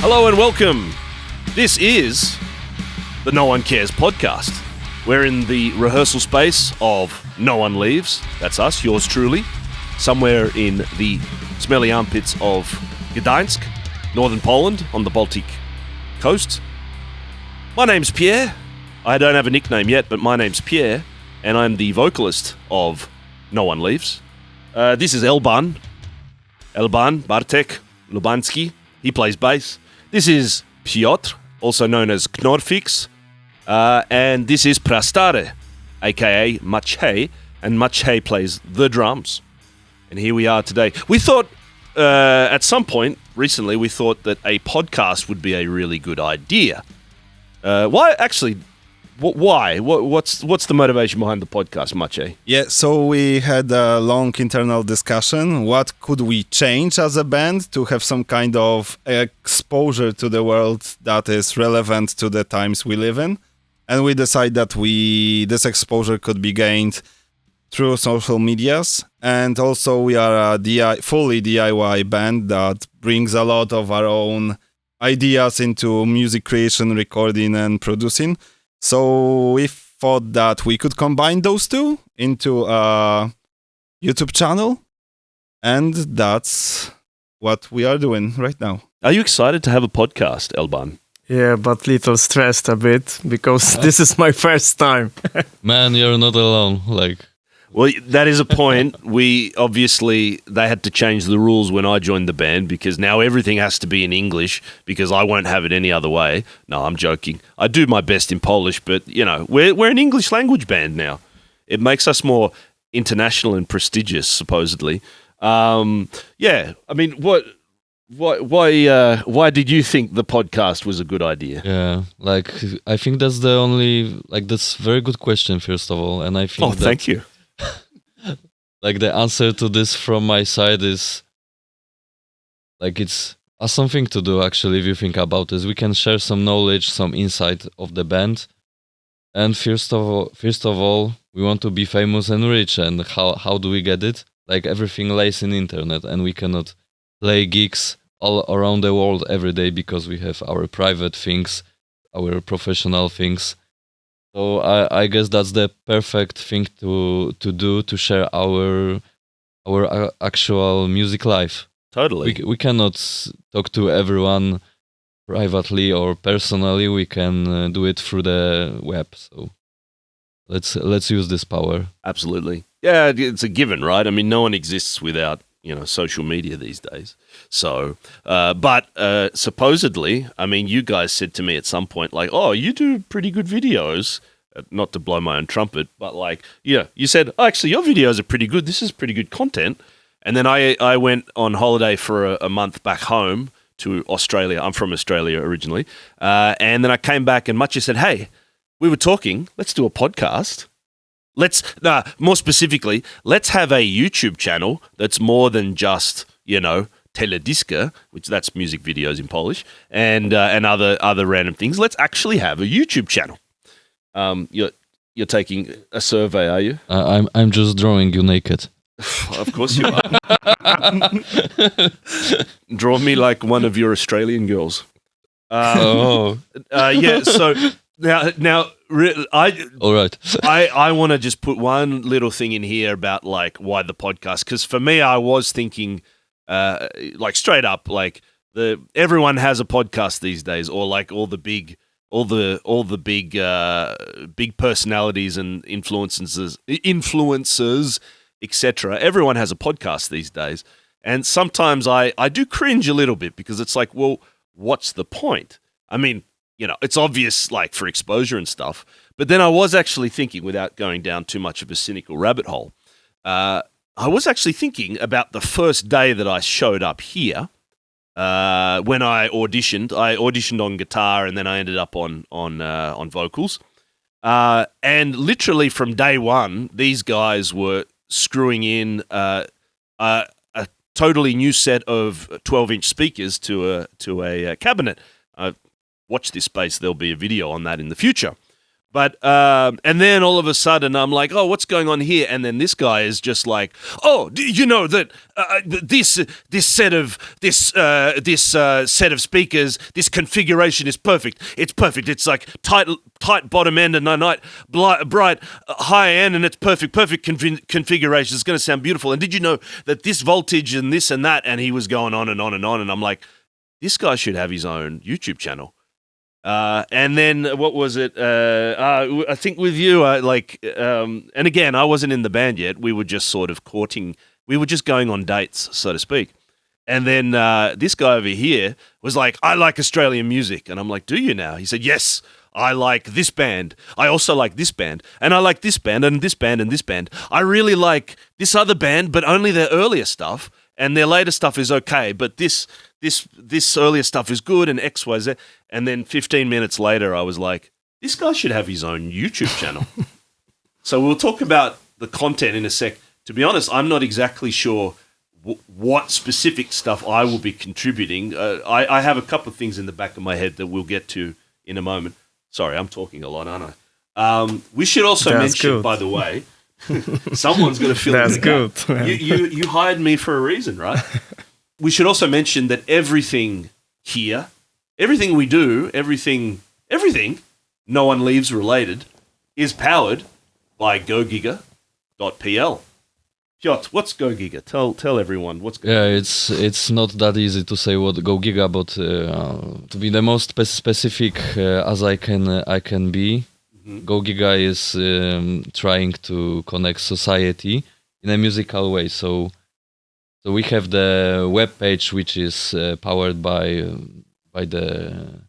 Hello and welcome. This is the No One Cares podcast. We're in the rehearsal space of No One Leaves. That's us, yours truly, somewhere in the smelly armpits of Gdańsk, northern Poland, on the Baltic coast. My name's Pierre. I don't have a nickname yet, but my name's Pierre, and I'm the vocalist of No One Leaves. This is Bartek, Lubanski. He plays bass. This is Piotr, also known as Knorr, and this is Prastary, aka Maciej, and Maciej plays the drums. And here we are today. We thought, at some point recently, we thought that a podcast would be a really good idea. Why? Actually, why? What's the motivation behind the podcast, Maciej? Yeah, so we had a long internal discussion. What could we change as a band to have some kind of exposure to the world that is relevant to the times we live in? And we decided that this exposure could be gained through social medias. And also we are a fully DIY band that brings a lot of our own ideas into music creation, recording, and producing. So we thought that we could combine those two into a YouTube channel, and that's what we are doing right now. Are you excited to have a podcast, Elban? Yeah, but little stressed a bit because this is my first time. Man, you're not alone. Well, that is a point. They had to change the rules when I joined the band because now everything has to be in English because I won't have it any other way. No, I'm joking. I do my best in Polish, but, we're an English language band now. It makes us more international and prestigious, supposedly. Why did you think the podcast was a good idea? Yeah, I think that's that's a very good question, first of all. And I think thank you. The answer to this from my side is it's something to do, actually, if you think about this. We can share some knowledge, some insight of the band. And first of all, we want to be famous and rich. And how do we get it? Everything lays in internet, and we cannot play gigs all around the world every day because we have our private things, our professional things. So I guess that's the perfect thing to do to share our actual music life. Totally. We cannot talk to everyone privately or personally. We can do it through the web. So let's use this power. Absolutely. Yeah, it's a given, right? I mean, no one exists without social media these days. So, but supposedly, I mean, you guys said to me at some point, you do pretty good videos. Not to blow my own trumpet, but you said, actually, your videos are pretty good. This is pretty good content. And then I went on holiday for a month back home to Australia. I'm from Australia originally. And then I came back and Maciej said, hey, we were talking, let's do a podcast. More specifically, let's have a YouTube channel that's more than just, teledyska, which that's music videos in Polish, and other random things. Let's actually have a YouTube channel. You're taking a survey, are you? I'm just drawing you naked. Of course you are. Draw me like one of your Australian girls. Yeah. So now. All right. I want to just put one little thing in here about why the podcast, because for me I was thinking straight up everyone has a podcast these days, or all the big big personalities and influencers, etc. Everyone has a podcast these days, and sometimes I do cringe a little bit because it's well, what's the point? I mean, it's obvious, for exposure and stuff. But then I was actually thinking, without going down too much of a cynical rabbit hole, I was actually thinking about the first day that I showed up here when I auditioned. I auditioned on guitar, and then I ended up on vocals. And literally from day one, these guys were screwing in a totally new set of 12-inch speakers to a cabinet. Watch this space, there'll be a video on that in the future. But and then all of a sudden I'm like, oh, what's going on here? And then this guy is just like, oh, do you know that this set of speakers, this configuration is perfect. It's perfect. It's like tight bottom end and night bright high end, and it's perfect configuration. It's going to sound beautiful. And did you know that this voltage and this and that? And he was going on and on and on, and I'm like, this guy should have his own YouTube channel. And then what was it? I think with you, and again, I wasn't in the band yet. We were just sort of courting. We were just going on dates, so to speak. And then this guy over here was like, I like Australian music. And I'm like, do you now? He said, yes, I like this band. I also like this band. And I like this band and this band and this band. I really like this other band, but only their earlier stuff. And their later stuff is okay, but this earlier stuff is good, and X, Y, Z. And then 15 minutes later, I was like, this guy should have his own YouTube channel. So we'll talk about the content in a sec. To be honest, I'm not exactly sure what specific stuff I will be contributing. I have a couple of things in the back of my head that we'll get to in a moment. Sorry, I'm talking a lot, aren't I? We should also mention, by the way, someone's going to fill That's in good. You hired me for a reason, right? We should also mention that everything here, everything we do, everything, no one leaves related, is powered by GoGiga.pl. Piotr, what's GoGiga? Tell everyone what's GoGiga. Yeah, it's not that easy to say what GoGiga, but to be the most specific as I can be, GoGiga is trying to connect society in a musical way. So we have the web page, which is powered by the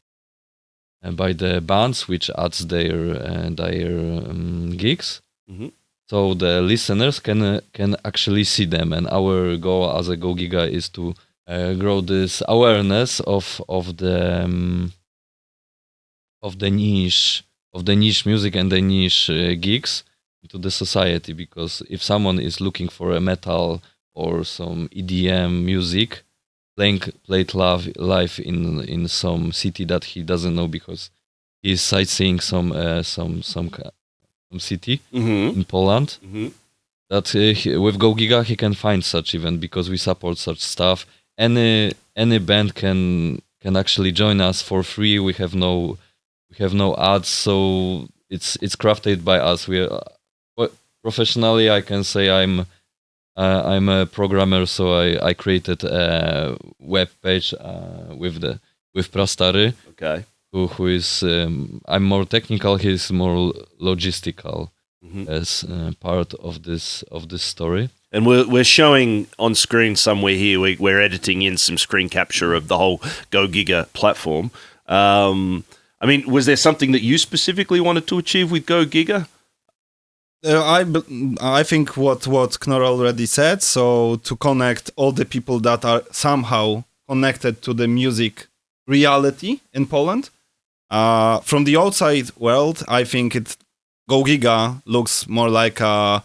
bands, which adds their gigs. Mm-hmm. So the listeners can actually see them, and our goal as a GoGiga is to grow this awareness of the niche music and the niche gigs into the society. Because if someone is looking for a metal or some EDM music played live in some city that he doesn't know because he's sightseeing some city in Poland, that with GoGiga he can find such event because we support such stuff. Any band can actually join us for free. We have no ads, so it's crafted by us. Professionally, I can say I'm a programmer, so I created a web page with Prastary. Okay. Who is I'm more technical, he's more logistical as part of this story. And we're showing on screen somewhere here. We're editing in some screen capture of the whole GoGiga platform. I mean, was there something that you specifically wanted to achieve with GoGiga? I think what Knorr already said. So to connect all the people that are somehow connected to the music reality in Poland. From the outside world, I think GoGiga looks more like a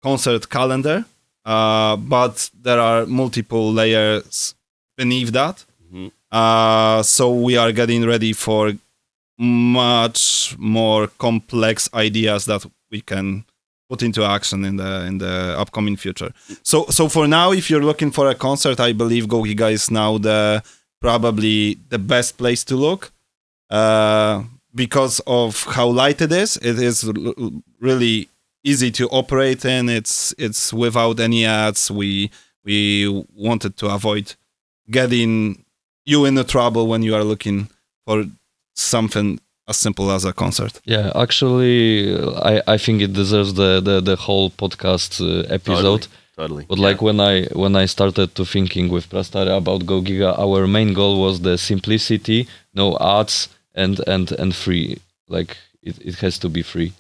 concert calendar, but there are multiple layers beneath that. So we are getting ready for much more complex ideas that we can put into action in the upcoming future. So for now, if you're looking for a concert, I believe GoGiga is now probably the best place to look. Because of how light it is really easy to operate in. It's without any ads. We wanted to avoid getting you into trouble when you are looking for something as simple as a concert. Yeah, actually, I think it deserves the whole podcast episode. Totally. But like when I started to thinking with Prastary about GoGiga, our main goal was the simplicity, no ads, and free. Like it has to be free.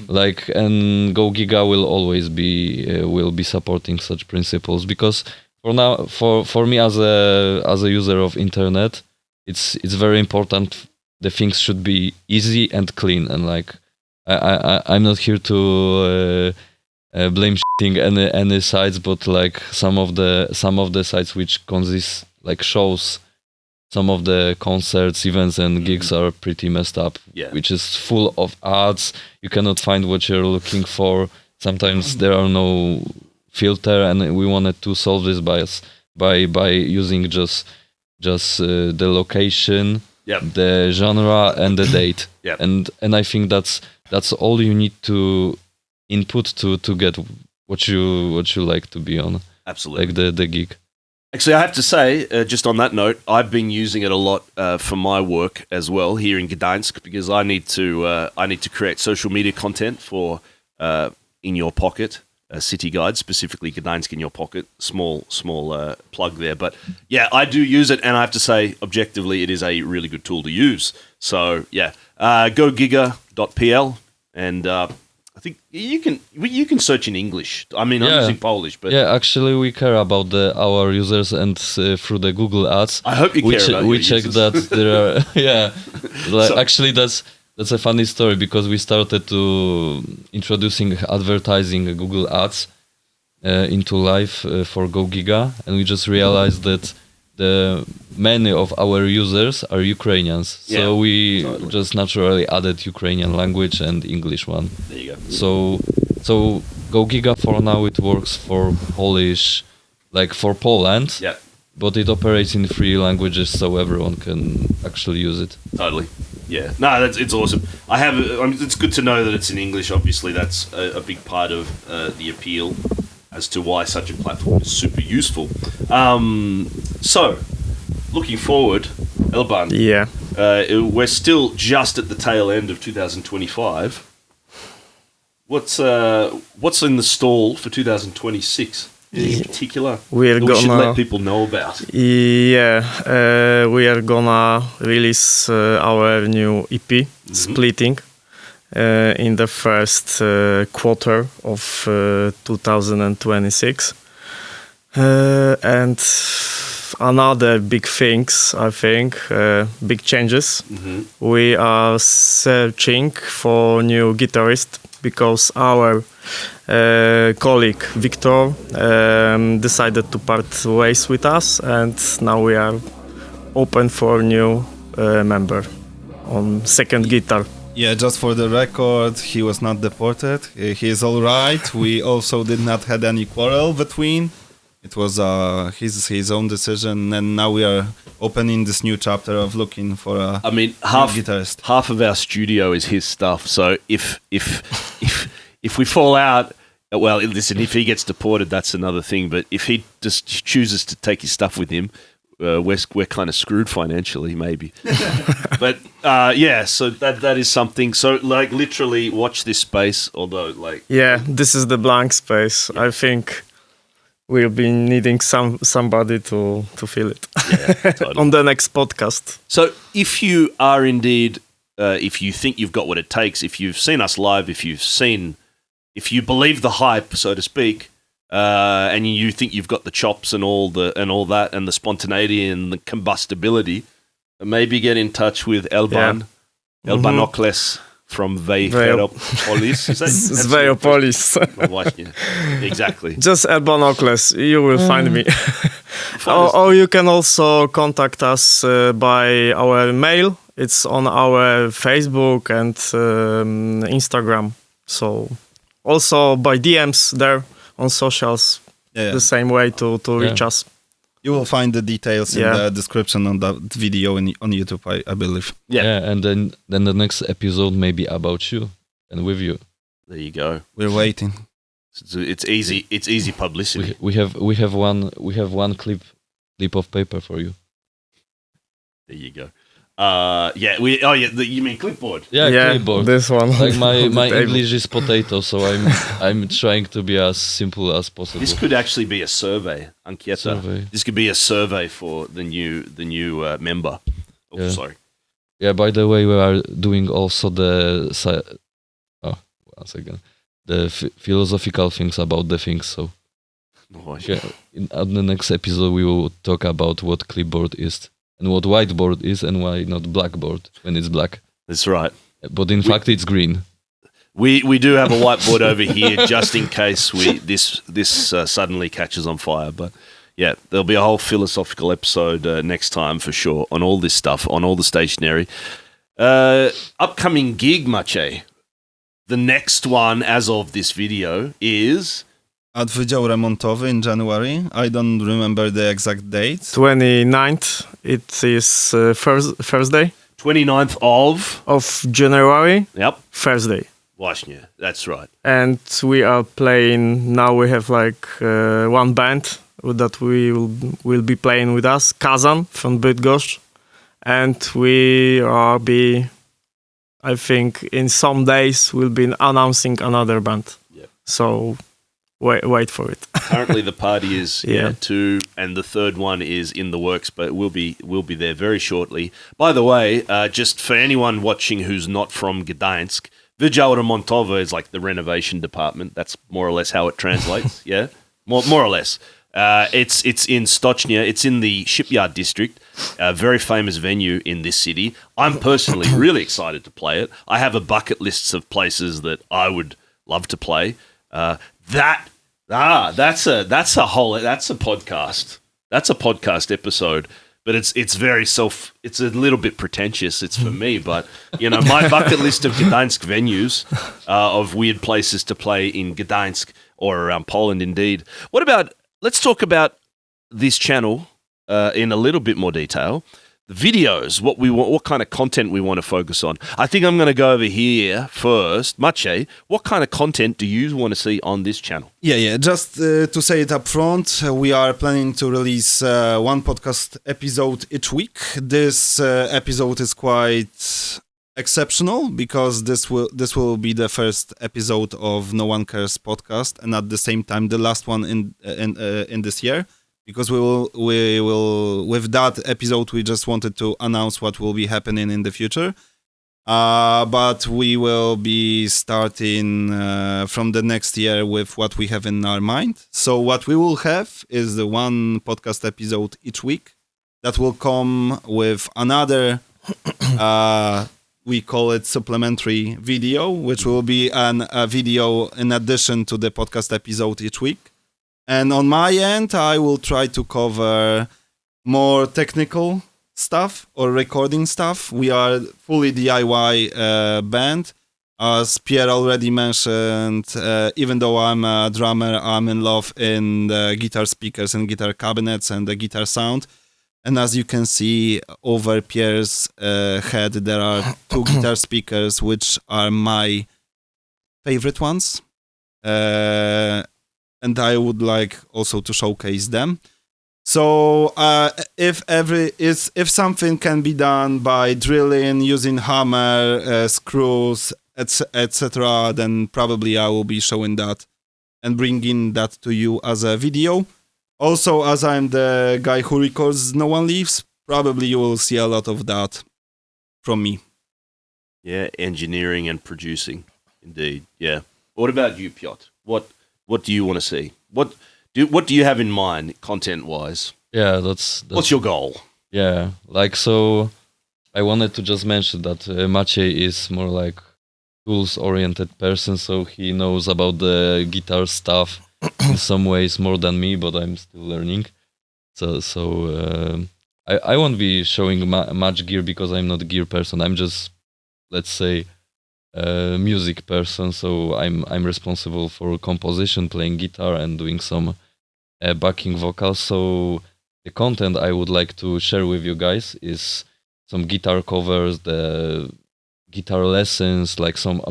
Like, and GoGiga will always be supporting such principles, because for now, for me as a user of internet, it's very important. The things should be easy and clean, and like I'm not here to blame any sites, but like some of the sites which consist like shows some of the concerts, events, and gigs are pretty messed up. Yeah. Which is full of ads. You cannot find what you're looking for. Sometimes there are no filter, and we wanted to solve this by using just the location, the genre, and the date. And I think that's all you need to input to get what you like to be on. Absolutely. Like the gig. Actually, I have to say, just on that note, I've been using it a lot for my work as well here in Gdańsk, because I need to create social media content for In Your Pocket, city guide, specifically Gdańsk In Your Pocket. Small plug there, but yeah, I do use it, and I have to say, objectively, it is a really good tool to use. So yeah, go giga.pl, and I think you can search in English. I mean, I'm using Polish, but actually, we care about our users, and through the Google Ads, I hope you care about we your check users. that there are actually that's a funny story, because we started to introducing advertising Google Ads into life for Go Giga, and we just realized that many of our users are Ukrainians, so we just naturally added Ukrainian language and English one. There you go. So Go Giga for now it works for Polish, like for Poland. Yeah. But it operates in 3 languages, so everyone can actually use it. Totally. Yeah. No, it's awesome. It's good to know that it's in English. Obviously, that's a big part of the appeal as to why such a platform is super useful. So, looking forward, Elban. Yeah. We're still just at the tail end of 2025. What's in the stall for 2026? Anything in particular we should let people know about? Yeah, we are gonna release our new EP, Splitting, in the first quarter of 2026. And another big things, I think, big changes. We are searching for new guitarist, because our colleague Victor decided to part ways with us, and now we are open for new member on second guitar. Yeah, just for the record, he was not deported. He is all right. We also did not had any quarrel between. It was his own decision, and now we are opening this new chapter of looking for a new guitarist. Half of our studio is his stuff. So if we fall out, well, listen, if he gets deported, that's another thing. But if he just chooses to take his stuff with him, we're kind of screwed financially, maybe. But so that is something. So like literally watch this space. Although this is the blank space. I think we'll be needing somebody to fill it on the next podcast. So if you are indeed, if you think you've got what it takes, if you've seen us live, if you believe the hype, so to speak, and you think you've got the chops and all that, and the spontaneity and the combustibility, maybe get in touch with Elbanokles from Vejopolis. Is that Vejopolis? My wife, yeah. Exactly. Just Elbanokles, you will find me. Or you can also contact us by our mail. It's on our Facebook and Instagram. So also by DMs there on socials, the same way to reach us. You will find the details in the description on that video on YouTube, I believe. Yeah, and then the next episode may be about you and with you. There you go. We're waiting. It's easy. It's easy publicity. We have one clip of paper for you. There you go. You mean clipboard? Yeah, clipboard. This one. Like my English is potato, so I'm trying to be as simple as possible. This could actually be a survey, Ankieta. This could be a survey for the new member. Oh, sorry. Yeah. By the way, we are doing also the philosophical things about the things. So in the next episode, we will talk about what clipboard is. And what whiteboard is, and why not blackboard when it's black. That's right. But in fact, it's green. We do have a whiteboard over here just in case this suddenly catches on fire. But Yeah, there'll be a whole philosophical episode next time for sure on all this stuff, on all the stationery. Upcoming gig, Maciej. The next one, as of this video, is... At Wydział Remontowy in January. I don't remember the exact date. 29th. It is Thursday 29th of January. Yep. Thursday. Właśnie, that's right. And we are playing now. We have like one band that will be playing with us, Kazan from Bydgoszcz, and we are I think in some days we'll be announcing another band. Yep. So wait for it. Currently the party is Yeah. 2, and the third one is in the works, but we'll be there very shortly. By the way, just for anyone watching who's not from Gdańsk, Wydział Remontowy is like the renovation department. That's more or less how it translates. Yeah, more or less. It's in Stocznia. It's in the Shipyard District, a very famous venue in this city. I'm personally really excited to play it. I have a bucket list of places that I would love to play. That's a podcast. That's a podcast episode. But it's a little bit pretentious. It's for me, but my bucket list of Gdańsk venues, of weird places to play in Gdańsk or around Poland, indeed. Let's talk about this channel in a little bit more detail. The videos, what kind of content we want to focus on. I think I'm going to go over here first. Maciej, what kind of content do you want to see on this channel? Yeah. Just to say it up front, we are planning to release one podcast episode each week. This episode is quite exceptional because this will be the first episode of No One Cares podcast, and at the same time the last one in this year. Because we will with that episode we just wanted to announce what will be happening in the future, but we will be starting from the next year with what we have in our mind. So what we will have is the one podcast episode each week that will come with another we call it supplementary video, which will be a video in addition to the podcast episode each week. And on my end, I will try to cover more technical stuff or recording stuff. We are fully DIY band. As Pierre already mentioned, even though I'm a drummer, I'm in love in the guitar speakers and guitar cabinets and the guitar sound. And as you can see over Pierre's head, there are 2 guitar speakers, which are my favorite ones. And I would like also to showcase them. So if something can be done by drilling, using hammer, screws, etc., then probably I will be showing that and bringing that to you as a video. Also, as I'm the guy who records No One Leaves, probably you will see a lot of that from me. Yeah, engineering and producing, indeed. Yeah. What about you, Piotr? What do you want to see? What do you have in mind, content-wise? Yeah, that's what's your goal? Yeah, so I wanted to just mention that Maciej is more like tools-oriented person, so he knows about the guitar stuff in some ways more than me, but I'm still learning. So I won't be showing much gear because I'm not a gear person. I'm just, let's say, music person, so I'm responsible for composition, playing guitar and doing some backing vocals. So the content I would like to share with you guys is some guitar covers, the guitar lessons, like some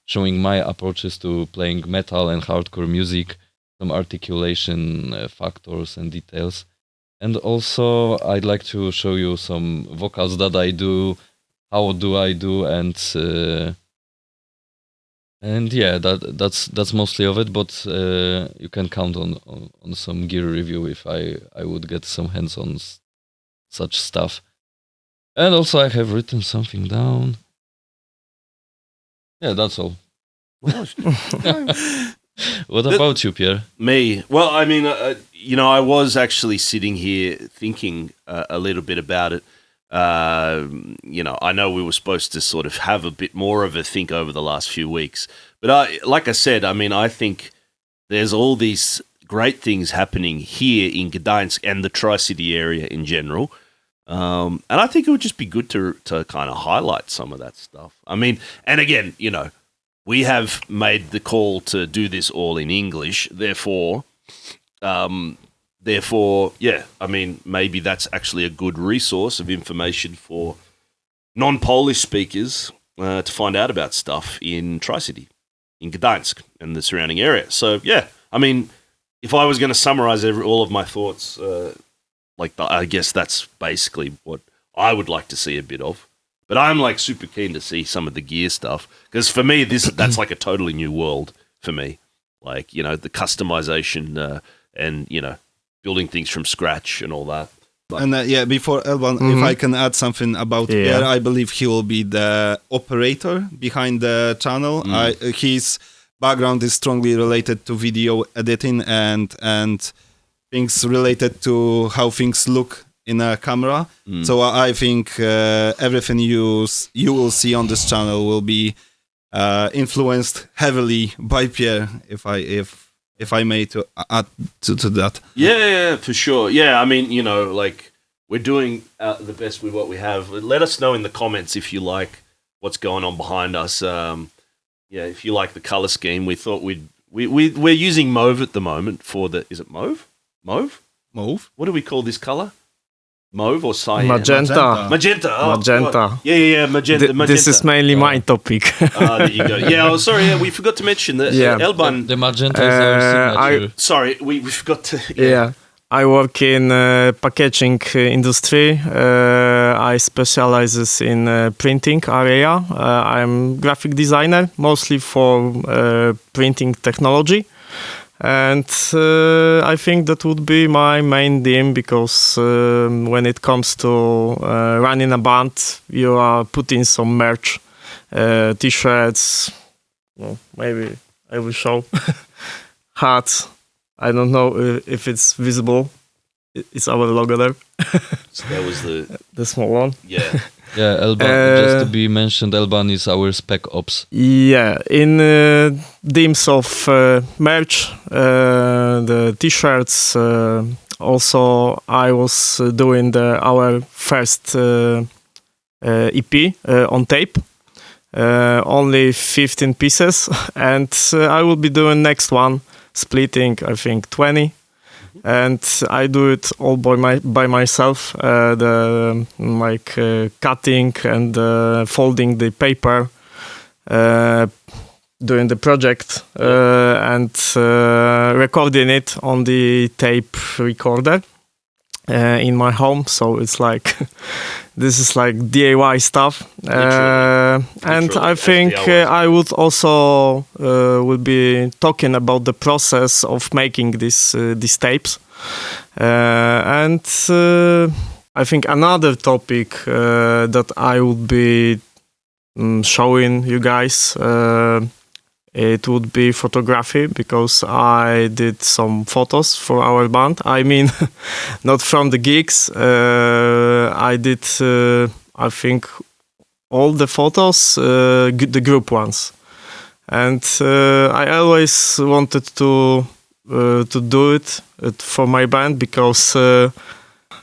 showing my approaches to playing metal and hardcore music, some articulation factors and details. And also I'd like to show you some vocals that I do, how do I do, and yeah, that's mostly of it. But you can count on some gear review if I would get some hands on such stuff. And also I have written something down. Yeah, that's all. What about you, Pierre? Me? Well, I mean, I was actually sitting here thinking a little bit about it. I know we were supposed to sort of have a bit more of a think over the last few weeks, but like I said, I mean, I think there's all these great things happening here in Gdańsk and the Tri-City area in general. And I think it would just be good to kind of highlight some of that stuff. I mean, and again, you know, we have made the call to do this all in English. Therefore, yeah, I mean, maybe that's actually a good resource of information for non-Polish speakers to find out about stuff in Tri-City, in Gdańsk and the surrounding area. So, yeah, I mean, if I was going to summarize all of my thoughts, I guess that's basically what I would like to see a bit of. But I'm like super keen to see some of the gear stuff because for me, that's like a totally new world for me. Like, you know, the customization and, you know, building things from scratch and all that. But, And before Elban, if I can add something about Pierre, I believe he will be the operator behind the channel. His background is strongly related to video editing and things related to how things look in a camera. So I think everything you will see on this channel will be influenced heavily by Pierre, if I may to add to that. Yeah, for sure. Yeah, I mean, you know, like we're doing the best with what we have. Let us know in the comments if you like what's going on behind us. If you like the color scheme, we thought we're using mauve at the moment for the. Is it mauve? Mauve? What do we call this color? Mauve or cyan? Magenta. Magenta. Oh, Magenta. God. Yeah, magenta. This is mainly my topic. There you go. Yeah, sorry, we forgot to mention that Elban. The magenta is our signature. Sorry, we forgot to. Yeah. I work in packaging industry. I specialize in printing area. I'm graphic designer, mostly for printing technology. And I think that would be my main theme because when it comes to running a band, you are putting some merch, t-shirts, maybe I will show, hats. I don't know if it's visible. It's our logo there. So that was the small one. Yeah. Yeah, Elban, just to be mentioned, Elban is our spec ops. Yeah, in themes of merch, the t-shirts, also I was doing our first EP on tape, only 15 pieces, and I will be doing next one, splitting, I think, 20. And I do it all by myself, cutting and folding the paper, doing the project and recording it on the tape recorder in my home. So it's like this is like DIY stuff, and I think I would also will be talking about the process of making these tapes, and I think another topic that I would be showing you guys. It would be photography because I did some photos for our band. I mean, not from the gigs. I did, I think, all the photos, the group ones. And I always wanted to do it for my band because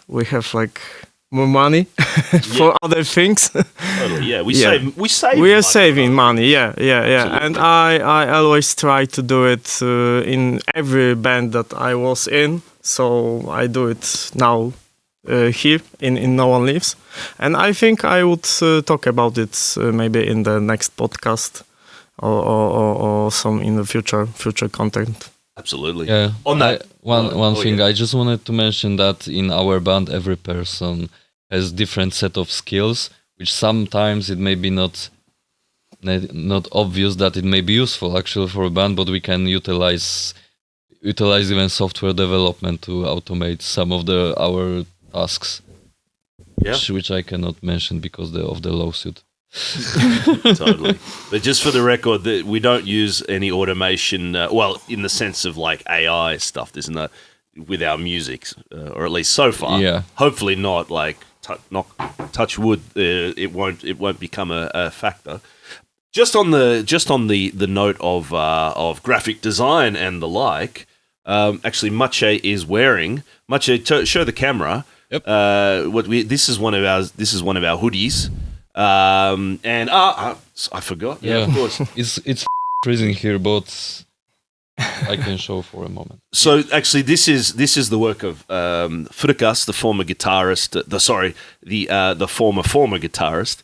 we have like more money for other things. Totally, yeah. We save. We are saving money. Yeah. And I always try to do it in every band that I was in. So I do it now here in No One Lives, and I think I would talk about it maybe in the next podcast or some in the future content. Absolutely. Yeah. On that one thing, I just wanted to mention that in our band, every person has different set of skills, which sometimes it may be not obvious that it may be useful actually for a band, but we can utilize even software development to automate some of our tasks, which I cannot mention because of the lawsuit. Totally. But just for the record, we don't use any automation, in the sense of like AI stuff, there's no, with our music, or at least so far. Yeah. Hopefully not, like, touch wood, it won't become a factor. Just on the note of graphic design and the like, actually Maciej is wearing. Maciej, show the camera. Yep. This is one of our hoodies. And I forgot. Yeah, of course. It's freezing here, but I can show for a moment. So actually, this is the work of Frikas, the former guitarist. The former guitarist.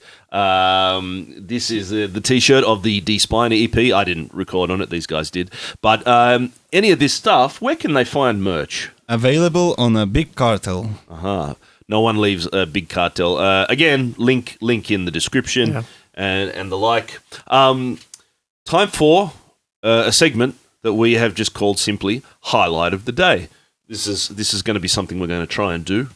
This is the T-shirt of the D Spiner EP. I didn't record on it; these guys did. But any of this stuff, where can they find merch? Available on a Big Cartel. No one leaves a Big Cartel. Again, link in the description and the like. Time for a segment that we have just called simply Highlight of the Day. This is going to be something we're going to try and do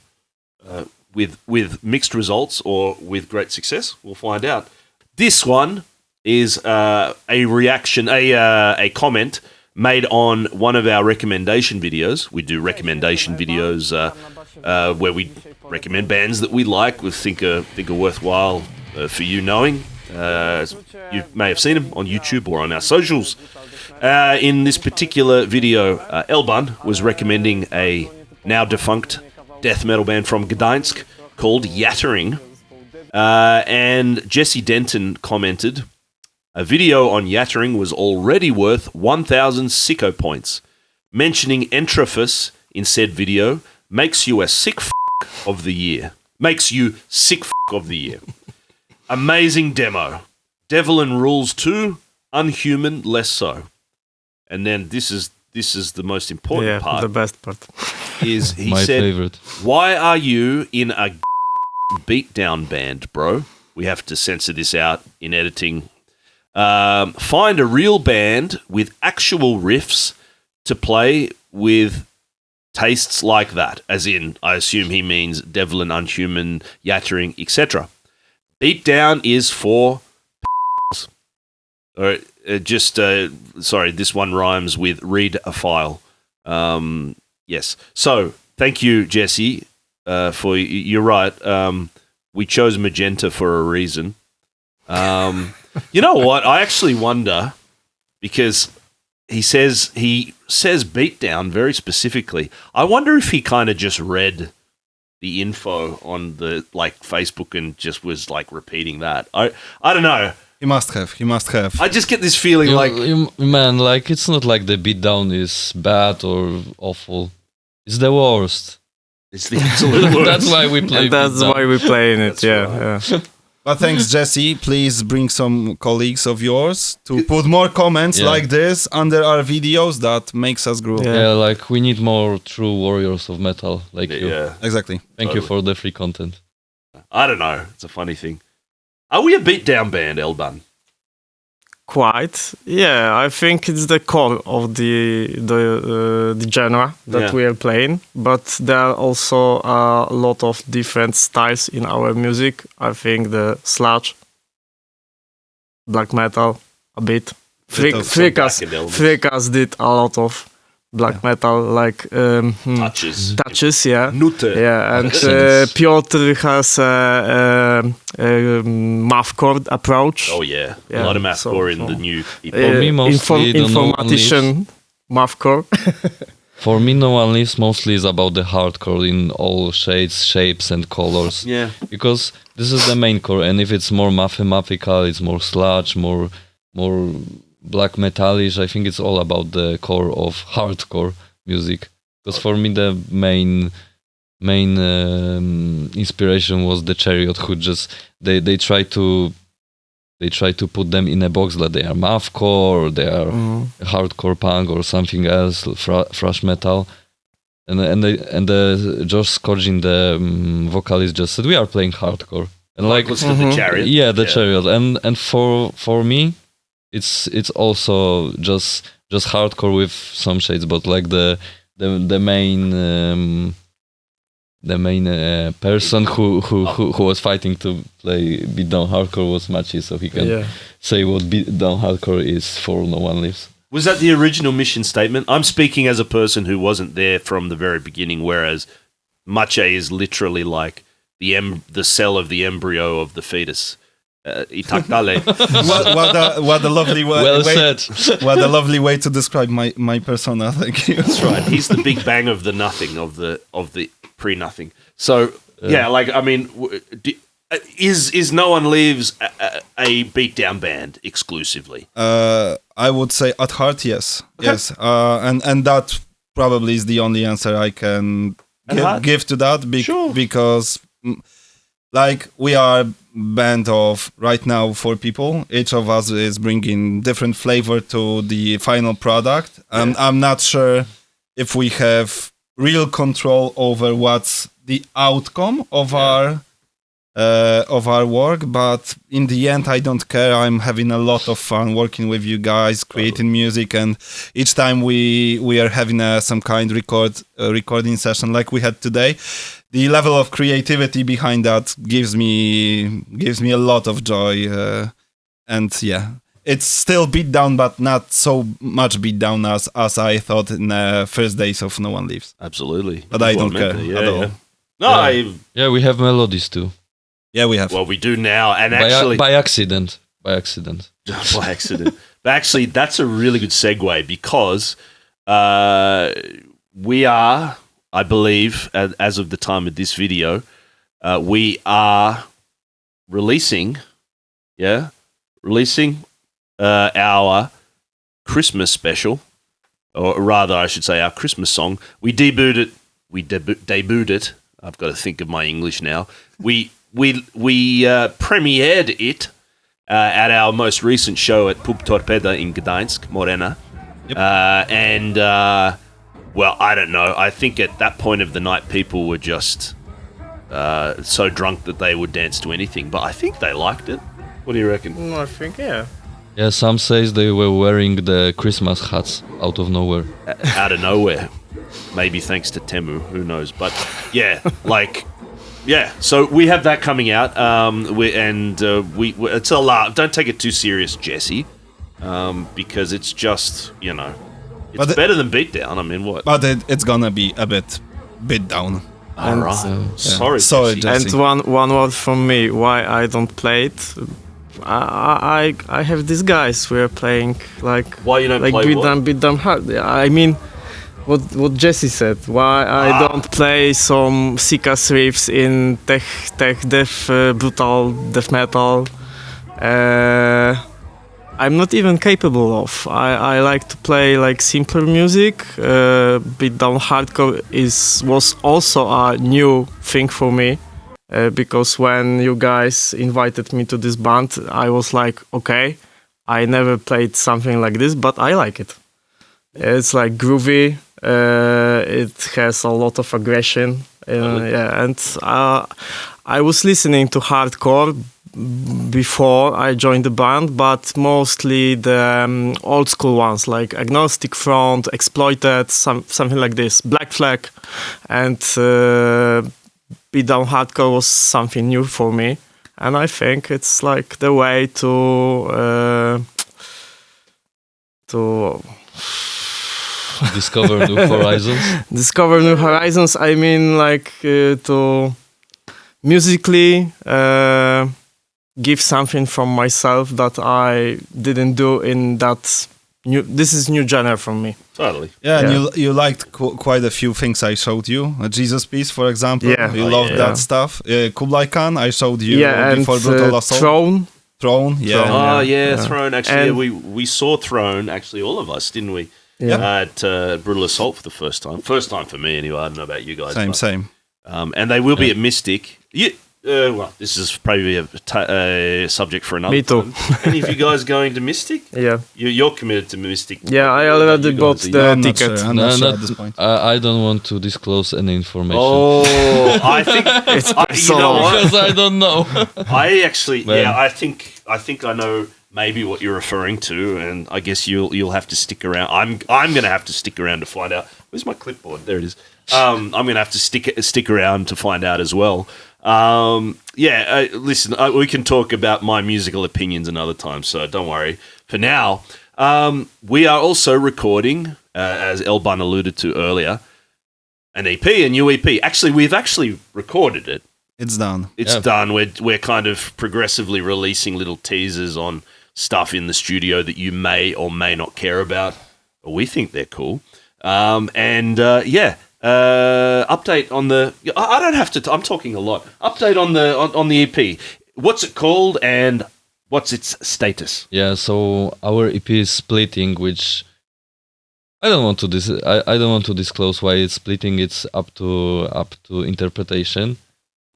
with mixed results or with great success. We'll find out. This one is a reaction, a comment made on one of our recommendation videos. We do recommendation videos where we recommend bands that we like, we think are worthwhile for you knowing. You may have seen them on YouTube or on our socials. In this particular video, Elban was recommending a now defunct death metal band from Gdańsk called Yattering. And Jesse Denton commented, a video on Yattering was already worth 1,000 sicko points. Mentioning Entrophus in said video makes you a sick of the year. Makes you sick of the year. Amazing demo. Devil and Rules 2, unhuman less so. And then this is the most important part. The best part. Is he My said, favorite. why are you in a beatdown band, bro? We have to censor this out in editing. Find a real band with actual riffs to play with tastes like that. As in, I assume he means Devil and Unhuman, Yattering, etc. Beatdown is for or sorry, this one rhymes with read a file. Yes. So, thank you, Jesse, for you're right. We chose magenta for a reason. You know what? I actually wonder, because he says beatdown very specifically. I wonder if he kind of just read the info on the Facebook and just was repeating that. I don't know. He must have. I just get this feeling Man, it's not like the beatdown is bad or awful. It's the worst. It's the absolute worst. That's why we play. And that's why we play in it. Yeah. But thanks, Jesse. Please bring some colleagues of yours to put more comments like this under our videos. That makes us grow. Yeah, we need more true warriors of metal like you. Yeah, exactly. Thank you for the free content. I don't know. It's a funny thing. Are we a beatdown band, Elban? Quite. Yeah, I think it's the core of the genre that we are playing. But there are also a lot of different styles in our music. I think the sludge, black metal, a bit. Frikas did a lot of black metal, touches, yeah. Nutte. Yeah, and Piotr has a mathcore approach. Oh yeah, a lot of mathcore in the new EP. For me, mostly informatician mathcore. For me, No One Lives mostly is about the hardcore in all shades, shapes, and colors. Yeah, because this is the main core, and if it's more mathematical, it's more sludge, more black metalish. I think it's all about the core of hardcore music. Because for me, the main inspiration was the Chariot, who just they try to put them in a box that they are mathcore, or they are hardcore punk, or something else, thrash metal. And Josh Scorgin, the vocalist, just said we are playing hardcore. And the Chariot. Yeah, the Chariot. And for me, it's also just hardcore with some shades, but the main person who was fighting to play beatdown hardcore was Maciej, so he can say what beatdown hardcore is for No One Lives. Was that the original mission statement? I'm speaking as a person who wasn't there from the very beginning, whereas Maciej is literally like the cell of the embryo of the fetus. Itaktale. What a lovely way. Well said. What a lovely way to describe my persona. Thank you. That's right. He's the big bang of the nothing, of the pre-nothing. So yeah, like I mean, is No One Leaves a beatdown band exclusively? I would say at heart, yes, Okay. yes, and that probably is the only answer I can give to that. Sure. Because like we are band of right now 4 people. Each of us is bringing different flavor to the final product. I'm not sure if we have real control over what's the outcome of our work, but in the end I don't care. I'm having a lot of fun working with you guys, creating music, and each time we are having some kind recording session like we had today, the level of creativity behind that gives me a lot of joy, and yeah, it's still beat down, but not so much beat down as I thought in the first days of No One Leaves. Absolutely. But I don't care at all. No, Yeah, we have melodies too. Yeah, we have. well, we do now, and actually By accident. By accident. by accident. But actually, that's a really good segue because we are, I believe, as of the time of this video, we are releasing our Christmas special, or rather, I should say, our Christmas song. We debuted it. Debuted it. I've got to think of my English now. We premiered it at our most recent show at Pub Torpeda in Gdańsk, Morena. Yep. Well, I don't know. I think at that point of the night, people were just so drunk that they would dance to anything. But I think they liked it. What do you reckon? I think, yeah. Yeah, some says they were wearing the Christmas hats out of nowhere. Out of nowhere. Maybe thanks to Temu. Who knows? But yeah, so we have that coming out. It's a laugh. Don't take it too serious, Jesse, because it's just, it's better than Beatdown. I mean, what? But it's gonna be a bit down. All right. Sorry, Sorry, Jesse. Jesse. And one word from me, why I don't play it. I have these guys who are playing like Why you don't play what? beat them hard. I mean, what Jesse said. Why I don't play some sick-ass riffs in tech death, brutal death metal. I'm not even capable of. I like to play like simpler music. Beat down hardcore was also a new thing for me. Because when you guys invited me to this band, I was like, okay, I never played something like this, but I like it. It's like groovy. It has a lot of aggression. And I was listening to hardcore before I joined the band, but mostly the old school ones, like Agnostic Front, Exploited, something like this, Black Flag, and beat down hardcore was something new for me, and I think it's like the way to Discover new horizons. discover new horizons. I mean, like to musically give something from myself that I didn't do in that new. This is new genre from me. Totally. Yeah, and you liked quite a few things I showed you. A Jesus Piece, for example. Yeah. You loved that stuff. Kublai Khan, I showed you And before Brutal Assault. Throne. Yeah. Oh, Throne. Actually, And- we saw Throne, actually, all of us, didn't we? Yeah. At Brutal Assault for the first time. First time for me, anyway. I don't know about you guys. Same. And they will be at Mystic. Well, this is probably a subject for another Me too. time. Any of you guys going to Mystic? Yeah. You're committed to Mystic. Yeah, I What about already you bought guys? the I'm not ticket. sure. I'm not sure at this point. I don't want to disclose any information. Oh, I think you know what? Because I don't know. I actually, Man. I think I know maybe what you're referring to, and I guess you'll have to stick around. I'm going to have to stick around to find out. Where's my clipboard? There it is. I'm going to have to stick around to find out as well. Listen, we can talk about my musical opinions another time, so don't worry. For now, we are also recording, as Elban alluded to earlier, an EP, a new EP. Actually, we've actually recorded it. It's done. It's done. We're kind of progressively releasing little teasers on stuff in the studio that you may or may not care about, or we think they're cool. Update on the. I don't have to. I'm talking a lot. Update on the EP. What's it called and what's its status? Yeah, so our EP is splitting, which I don't want to I don't want to disclose why it's splitting. It's up to interpretation.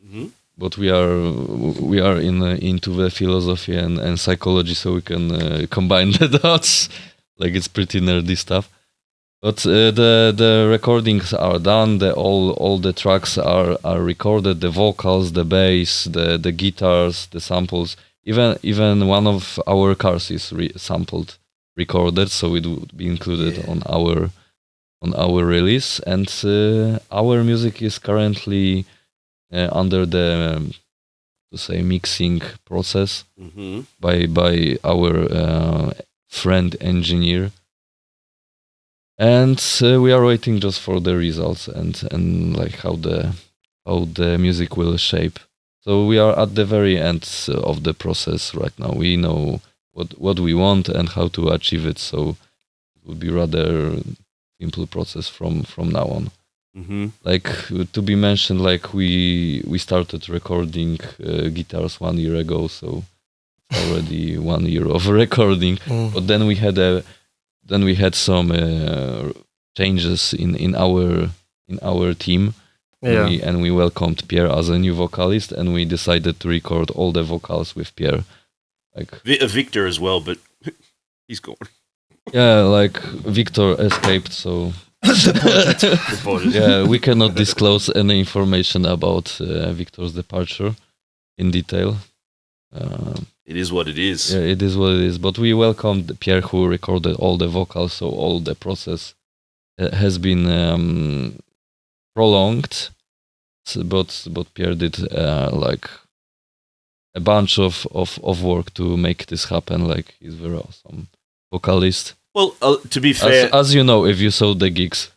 Mm-hmm. But we are into the philosophy and psychology, so we can combine the dots. Like, it's pretty nerdy stuff. But the recordings are done. All the tracks are recorded. The vocals, the bass, the guitars, the samples. Even one of our cars is sampled, recorded, so it would be included on our release. And our music is currently under the mixing process by our friend engineer. And we are waiting just for the results and like how the music will shape. So we are at the very end of the process right now. We know what we want and how to achieve it. So it will be rather simple process from now on. Mm-hmm. Like, to be mentioned, like we started recording guitars 1 year ago. So already 1 year of recording. But then we had some changes in our team, and we welcomed Pierre as a new vocalist, and we decided to record all the vocals with Pierre. Like Victor as well, but he's gone. Yeah, like Victor escaped, so Deported. yeah, we cannot disclose any information about Victor's departure in detail. It is what it is. Yeah, it is what it is. But we welcomed Pierre, who recorded all the vocals, so all the process has been prolonged. But Pierre did like a bunch of work to make this happen. Like, he's very awesome vocalist. Well, to be fair, as you know, if you saw the gigs,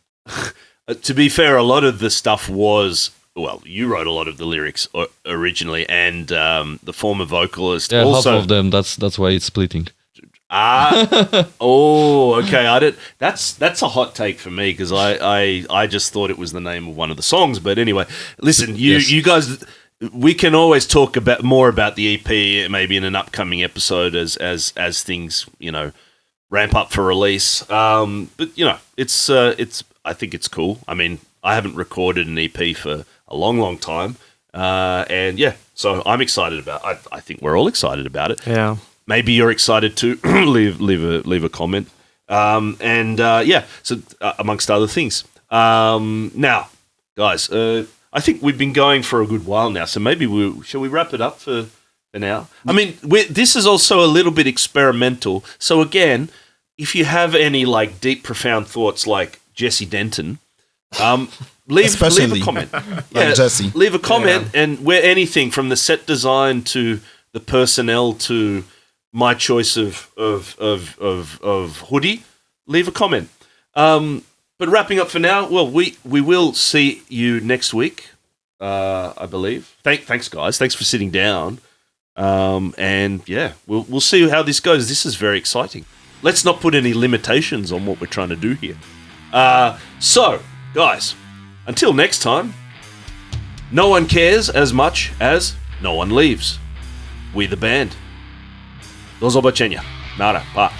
to be fair, a lot of the stuff was. Well, you wrote a lot of the lyrics originally, and the former vocalist also. Half of them. That's why it's splitting. Okay. I did. That's a hot take for me, because I just thought it was the name of one of the songs. But anyway, listen, you guys, we can always talk more about the EP maybe in an upcoming episode as things ramp up for release. But it's I think it's cool. I mean, I haven't recorded an EP for a long time, and so I'm excited about. I think we're all excited about it. Yeah. Maybe you're excited too. leave a comment. So amongst other things. Now, guys, I think we've been going for a good while now, so maybe shall we wrap it up for now? I mean, this is also a little bit experimental. So again, if you have any like deep, profound thoughts like Jesse Denton, leave a comment. Like Jesse. Leave a comment, and we're anything from the set design to the personnel to my choice of hoodie. Leave a comment. But wrapping up for now, well, we will see you next week, I believe. Thanks, guys. Thanks for sitting down. And yeah, we'll see how this goes. This is very exciting. Let's not put any limitations on what we're trying to do here. So, guys, until next time, no one cares as much as no one leaves. We the band. Do zobaczenia. Nara. Pa.